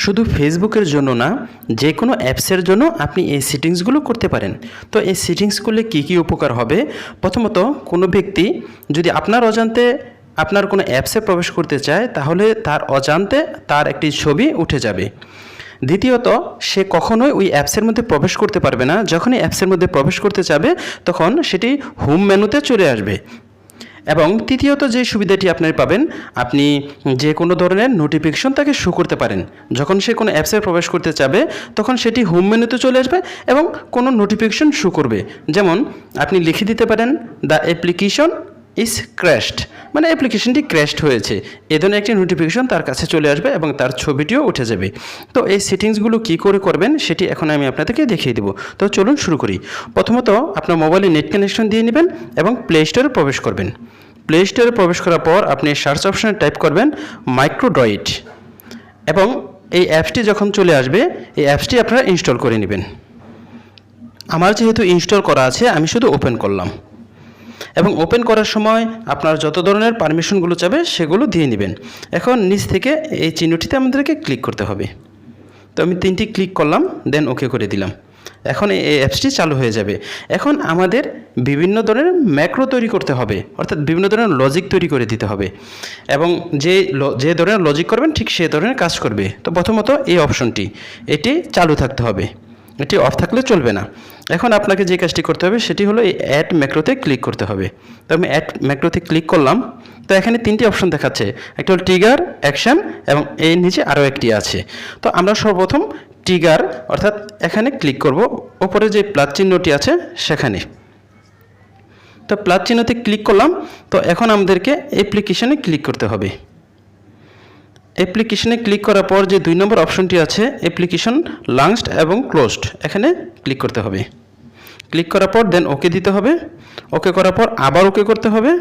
শুধু ফেসবুকের জন্য না, যে কোনো অ্যাপসের জন্য আপনি এই সেটিংসগুলো করতে পারেন। তো এই সেটিংস করলে কী কী উপকার হবে? প্রথমত, কোনো ব্যক্তি যদি আপনার অজান্তে আপনার কোনো অ্যাপসে প্রবেশ করতে চায়, তাহলে তার অজান্তে তার একটি ছবি উঠে যাবে। দ্বিতীয়ত, সে কখনোই ওই অ্যাপসের মধ্যে প্রবেশ করতে পারবে না। যখনই অ্যাপসের মধ্যে প্রবেশ করতে যাবে, তখন সেটি হোম মেনুতে চলে আসবে। এবং তৃতীয়ত যে সুবিধাটি আপনি পাবেন, আপনি যে কোনো ধরনের নোটিফিকেশন তাকে শো করতে পারেন। যখন সে কোনো অ্যাপসে প্রবেশ করতে চাবে, তখন সেটি হোম মেনুতে চলে আসবে এবং কোনো নোটিফিকেশন শো করবে। যেমন আপনি লিখে দিতে পারেন, দ্য অ্যাপ্লিকেশন ইজ ক্র্যাশড, মানে অ্যাপ্লিকেশনটি ক্র্যাশড হয়েছে, এ ধরনের একটি নোটিফিকেশন তার কাছে চলে আসবে এবং তার ছবিটিও উঠে যাবে। তো এই সেটিংসগুলো কী করে করবেন সেটি এখন আমি আপনাদেরকে দেখিয়ে দেবো। তো চলুন শুরু করি। প্রথমত, আপনার মোবাইলে নেট কানেকশন দিয়ে নেবেন এবং প্লে স্টোরে প্রবেশ করবেন। প্লে স্টোরে প্রবেশ করার পর আপনি সার্চ অপশানে টাইপ করবেন মাইক্রোড্রয়েড, এবং এই অ্যাপসটি যখন চলে আসবে, এই অ্যাপসটি আপনারা ইনস্টল করে নেবেন। আমার যেহেতু ইনস্টল করা আছে, আমি শুধু ওপেন করলাম, এবং ওপেন করার সময় আপনার যত ধরনের পারমিশনগুলো চাবে সেগুলো দিয়ে নেবেন। এখন নিচ থেকে এই চিহ্নটিতে আমাদেরকে ক্লিক করতে হবে। তো আমি 3টি ক্লিক করলাম, দেন ওকে করে দিলাম। এখন এই অ্যাপসটি চালু হয়ে যাবে। এখন আমাদের বিভিন্ন ধরনের ম্যাক্রো তৈরি করতে হবে, অর্থাৎ বিভিন্ন ধরনের লজিক তৈরি করে দিতে হবে, এবং যে ধরনের লজিক করবেন ঠিক সে ধরনের কাজ করবে। তো প্রথমত এই অপশনটি, এটি চালু থাকতে হবে, এটি অফ থাকলে চলবে না। এখন আপনাকে যে কাজটি করতে হবে সেটি হলো এই অ্যাড ম্যাক্রোতে ক্লিক করতে হবে। তো আমি অ্যাড ম্যাক্রোতে ক্লিক করলাম। তো এখানে 3টি অপশন দেখাচ্ছে, একটা হলো ট্রিগার, অ্যাকশন, এবং এর নিচে আরও একটি আছে। তো আমরা সর্বপ্রথম ট্রিগার অর্থাৎ এখানে ক্লিক করব, ওপরে যে প্লাস চিহ্নটি আছে সেখানে। তো প্লাস চিহ্নতে ক্লিক করলাম। তো এখন আমাদেরকে অ্যাপ্লিকেশনে ক্লিক করতে হবে। অ্যাপ্লিকেশনে ক্লিক করার পর যে 2 নম্বর অপশনটি আছে, অ্যাপ্লিকেশন লঞ্চড এবং ক্লোজড, এখানে ক্লিক করতে হবে। ক্লিক করার পর দেন ওকে দিতে হবে। ওকে করার পর আবার ওকে করতে হবে।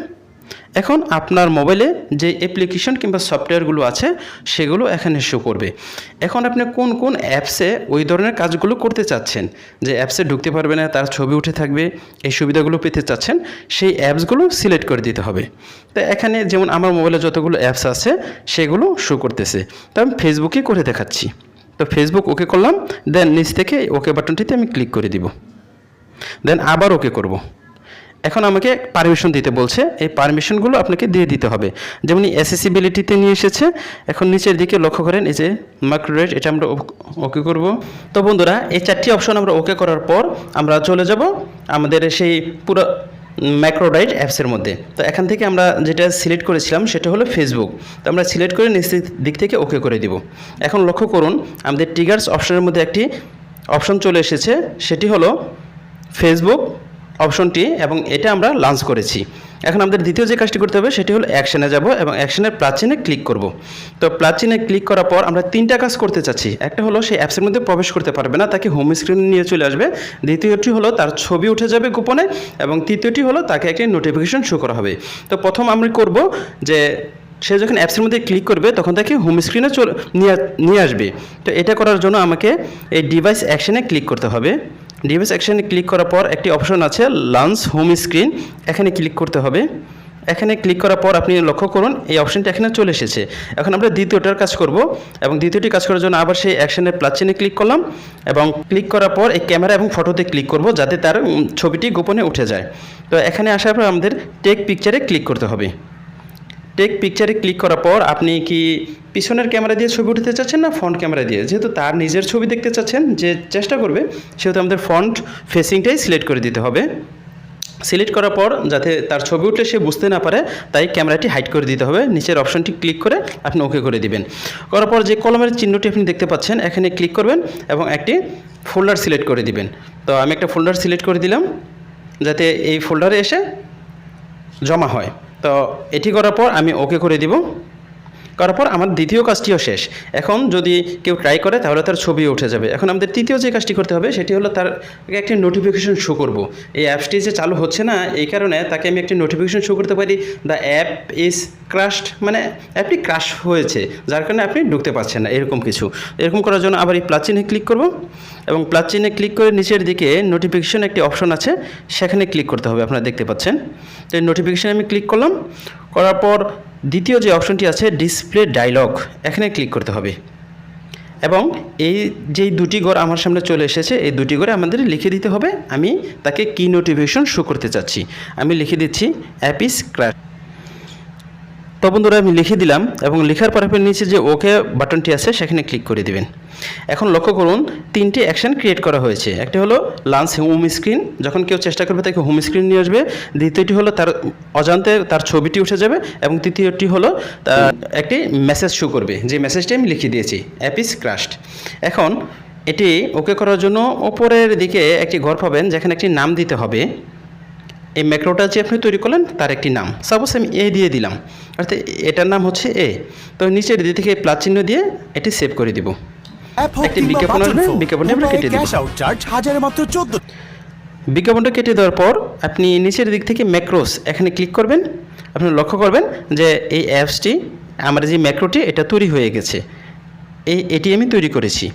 এখন আপনার মোবাইলে যে অ্যাপ্লিকেশন কিংবা সফটওয়্যারগুলো আছে সেগুলো এখানে শো করবে। এখন আপনি কোন কোন অ্যাপসে ওই ধরনের কাজগুলো করতে চাচ্ছেন, যে অ্যাপসে ঢুকতে পারবে না, তার ছবি উঠে থাকবে, এই সুবিধাগুলো পেতে চাচ্ছেন, সেই অ্যাপসগুলো সিলেক্ট করে দিতে হবে। তো এখানে যেমন আমার মোবাইলে যতগুলো অ্যাপস আছে সেগুলো শো করতেছে। তো আমি ফেসবুকে করে দেখাচ্ছি। তো ফেসবুক ওকে করলাম, দেন নিচ থেকে ওকে বাটনটিতে আমি ক্লিক করে দিব, দেন আবার ওকে করব। এখন আমাকে পারমিশন দিতে বলছে, এই পারমিশনগুলো আপনাকে দিয়ে দিতে হবে। যেমন অ্যাসেসিবিলিটিতে নিয়ে এসেছে। এখন নিচের দিকে লক্ষ্য করেন, এই যে মাইক্রোড্রয়েড, এটা আমরা ওকে করব। তো বন্ধুরা, এই 4টি অপশন আমরা ওকে করার পর আমরা চলে যাব আমাদের সেই পুরো মাইক্রোড্রয়েড অ্যাপসের মধ্যে। তো এখান থেকে আমরা যেটা সিলেক্ট করেছিলাম সেটা হলো ফেসবুক। তো আমরা সিলেক্ট করে নিচের দিক থেকে ওকে করে দিব। এখন লক্ষ্য করুন, আমাদের ট্রিগার্স অপশনের মধ্যে একটি অপশন চলে এসেছে, সেটি হলো ফেসবুক অপশনটি, এবং এটা আমরা লঞ্চ করেছি। এখন আমাদের দ্বিতীয় যে কাজটি করতে হবে সেটি হলো অ্যাকশনে যাব এবং অ্যাকশনের প্লাস চিহ্নে ক্লিক করব। তো প্লাস চিহ্নে ক্লিক করার পর আমরা 3টা কাজ করতে চাচ্ছি। একটা হলো সেই অ্যাপসের মধ্যে প্রবেশ করতে পারবে না, তাকে হোম স্ক্রিনে নিয়ে চলে আসবে। দ্বিতীয়টি হলো তার ছবি উঠে যাবে গোপনে, এবং তৃতীয়টি হলো তাকে একটি নোটিফিকেশন শো করা হবে। তো প্রথম আমরা করব যে সে যখন অ্যাপসের মধ্যে ক্লিক করবে তখন তাকে হোম স্ক্রিনে নিয়ে আসবে। তো এটা করার জন্য আমাকে এই ডিভাইস অ্যাকশনে ক্লিক করতে হবে। ডিভাইস অ্যাকশনে ক্লিক করার পর একটি অপশন আছে লঞ্চ হোম স্ক্রিন, এখানে ক্লিক করতে হবে। এখানে ক্লিক করার পর আপনি লক্ষ্য করুন এই অপশনটি এখানে চলে এসেছে। এখন আমরা দ্বিতীয়টার কাজ করব, এবং দ্বিতীয়টি কাজ করার জন্য আবার সেই অ্যাকশনের প্লাস চিহ্নে ক্লিক করলাম, এবং ক্লিক করার পর এই ক্যামেরা এবং ফটোতে ক্লিক করব যাতে তার ছবিটি গোপনে উঠে যায়। তো এখানে আসার পর আমাদের টেক পিকচারে ক্লিক করতে হবে। টেক পিকচারে ক্লিক করার পর আপনি কি পিছনের ক্যামেরা দিয়ে ছবি উঠাতে চাচ্ছেন না ফ্রন্ট ক্যামেরা দিয়ে? যেহেতু তার নিজের ছবি দেখতে চাচ্ছেন, যে চেষ্টা করবে, সেহেতু আমাদের ফ্রন্ট ফেসিংটাই সিলেক্ট করে দিতে হবে। সিলেক্ট করার পর যাতে তার ছবি উঠলে সে বুঝতে না পারে, তাই ক্যামেরাটি হাইড করে দিতে হবে। নিচের অপশনটি ক্লিক করে আপনি ওকে করে দিবেন। করার পর যে কলমের চিহ্নটি আপনি দেখতে পাচ্ছেন এখানে ক্লিক করবেন এবং একটি ফোল্ডার সিলেক্ট করে দিবেন। তো আমি একটা ফোল্ডার সিলেক্ট করে দিলাম যাতে এই ফোল্ডারে এসে জমা হয়। তো এটি করার পর আমি ওকে করে দিব। করার পর আমার দ্বিতীয় কাজটিও শেষ। এখন যদি কেউ ট্রাই করে তাহলে তার ছবি উঠে যাবে। এখন আমাদের তৃতীয় যে কাজটি করতে হবে সেটি হলো তার একটি নোটিফিকেশন শো করব। এই অ্যাপসটি যে চালু হচ্ছে না, এই কারণে তাকে আমি একটি নোটিফিকেশন শো করতে পারি, দ্য অ্যাপ ইজ ক্রাশড, মানে অ্যাপটি ক্রাশ হয়েছে, যার কারণে আপনি ঢুকতে পারছেন না, এরকম কিছু। এরকম করার জন্য আবার এই প্লাস চিহ্নে ক্লিক করব, এবং প্লাস চিহ্নে ক্লিক করে নিচের দিকে নোটিফিকেশন একটি অপশন আছে, সেখানে ক্লিক করতে হবে, আপনারা দেখতে পাচ্ছেন। তো এই নোটিফিকেশানে আমি ক্লিক করলাম। করার পর দ্বিতীয় যে অপশনটি আছে ডিসপ্লে ডায়লগ, এখানে ক্লিক করতে হবে। এবং এই যেই দুটি ঘর আমার সামনে চলে এসেছে, এই দুটি ঘরে আমাদের লিখে দিতে হবে আমি তাকে কি নোটিফিকেশন শো করতে চাচ্ছি। আমি লিখে দিচ্ছি অ্যাপ ইজ ক্র্যাশ। তো বন্ধুরা আমি লিখে দিলাম এবং লেখার পর আপনি নিচে যে ওকে বাটনটি আছে সেখানে ক্লিক করে দিবেন। এখন লক্ষ্য করুন 3টি অ্যাকশন ক্রিয়েট করা হয়েছে। একটি হলো লাঞ্চ হোম স্ক্রিন, যখন কেউ চেষ্টা করবে তাকে হোম স্ক্রিন নিয়ে আসবে। দ্বিতীয়টি হলো তার অজান্তে তার ছবিটি উঠে যাবে এবং তৃতীয়টি হলো একটি মেসেজ শো করবে, যে মেসেজটি আমি লিখে দিয়েছি অ্যাপ ইজ ক্র্যাশড। এখন এটি ওকে করার জন্য ওপরের দিকে একটি ঘর পাবেন যেখানে একটি নাম দিতে হবে। এই ম্যাক্রোটা যে আপনি তৈরি করলেন তার একটি নাম, সাপোজ আমি এ দিয়ে দিলাম, অর্থাৎ এটার নাম হচ্ছে এ। তো নিচের দিক থেকে প্লাস চিহ্ন দিয়ে এটি সেভ করে দিব। একটি বিজ্ঞাপন আসবে, বিজ্ঞাপনটি আমরা কেটে দেব। বিজ্ঞাপনটা কেটে দেওয়ার পর আপনি নিচের দিক থেকে ম্যাক্রোস এখানে ক্লিক করবেন। আপনি লক্ষ্য করবেন যে এই অ্যাপসটি, আমার যে ম্যাক্রোটি এটা তৈরি হয়ে গেছে। এটি আমি তৈরি করেছি।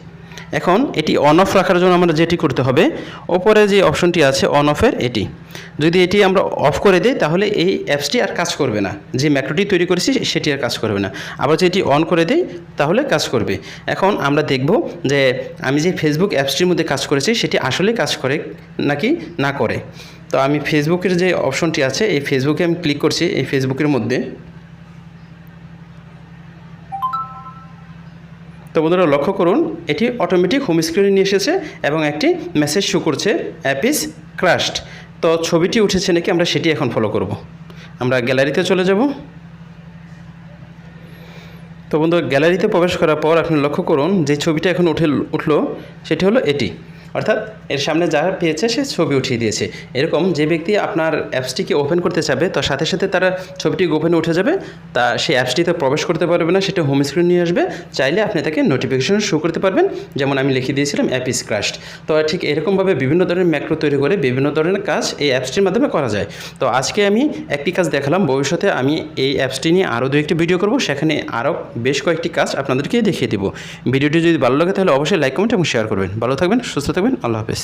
এখন এটি অন অফ রাখার জন্য আমরা যেটি করতে হবে, ওপরে যে অপশনটি আছে অন অফের, এটি যদি এটি আমরা অফ করে দিই তাহলে এই অ্যাপসটি আর কাজ করবে না, যে ম্যাক্রোটি তৈরি করেছি সেটি আর কাজ করবে না। আবার যদি এটি অন করে দিই তাহলে কাজ করবে। এখন আমরা দেখব যে আমি যে ফেসবুক অ্যাপসটির মধ্যে কাজ করেছি সেটি আসলে কাজ করে নাকি না করে। তো আমি ফেসবুকের যে অপশনটি আছে এই ফেসবুকে আমি ক্লিক করছি। এই ফেসবুকের মধ্যে তো বন্ধুরা লক্ষ্য করুন এটি অটোমেটিক হোম স্ক্রিনে নিয়ে এসেছে এবং একটি মেসেজ শো করছে অ্যাপ ইজ ক্র্যাশড। তো ছবিটি উঠেছে নাকি আমরা সেটি এখন ফলো করব। আমরা গ্যালারিতে চলে যাব। তো বন্ধু গ্যালারিতে প্রবেশ করার পর আপনি লক্ষ্য করুন যে ছবিটা এখন উঠলো সেটি হলো এটি, অর্থাৎ এর সামনে যা পেয়েছে সে ছবি উঠিয়ে দিয়েছে। এরকম যে ব্যক্তি আপনার অ্যাপসটিকে ওপেন করতে চাবে তো সাথে সাথে তারা ছবিটি ওপেনে উঠে যাবে, তা সেই অ্যাপসটিতে প্রবেশ করতে পারবে না, সেটা হোম স্ক্রিন নিয়ে আসবে। চাইলে আপনি তাকে নোটিফিকেশন শো করতে পারবেন, যেমন আমি লিখে দিয়েছিলাম অ্যাপ ইজ ক্র্যাশড। তো ঠিক এরকমভাবে বিভিন্ন ধরনের ম্যাক্রো তৈরি করে বিভিন্ন ধরনের কাজ এই অ্যাপসটির মাধ্যমে করা যায়। তো আজকে আমি একটি কাজ দেখালাম, ভবিষ্যতে আমি এই অ্যাপসটি নিয়ে আরও 2-1টি ভিডিও করব, সেখানে আরও বেশ কয়েকটি কাজ আপনাদেরকে দেখিয়ে দেবো। ভিডিওটি যদি ভালো লাগে তাহলে অবশ্যই লাইক, কমেন্ট এবং শেয়ার করবেন। ভালো থাকবেন, সুস্থ থাকবেন, আল্লাহ হাফেজ।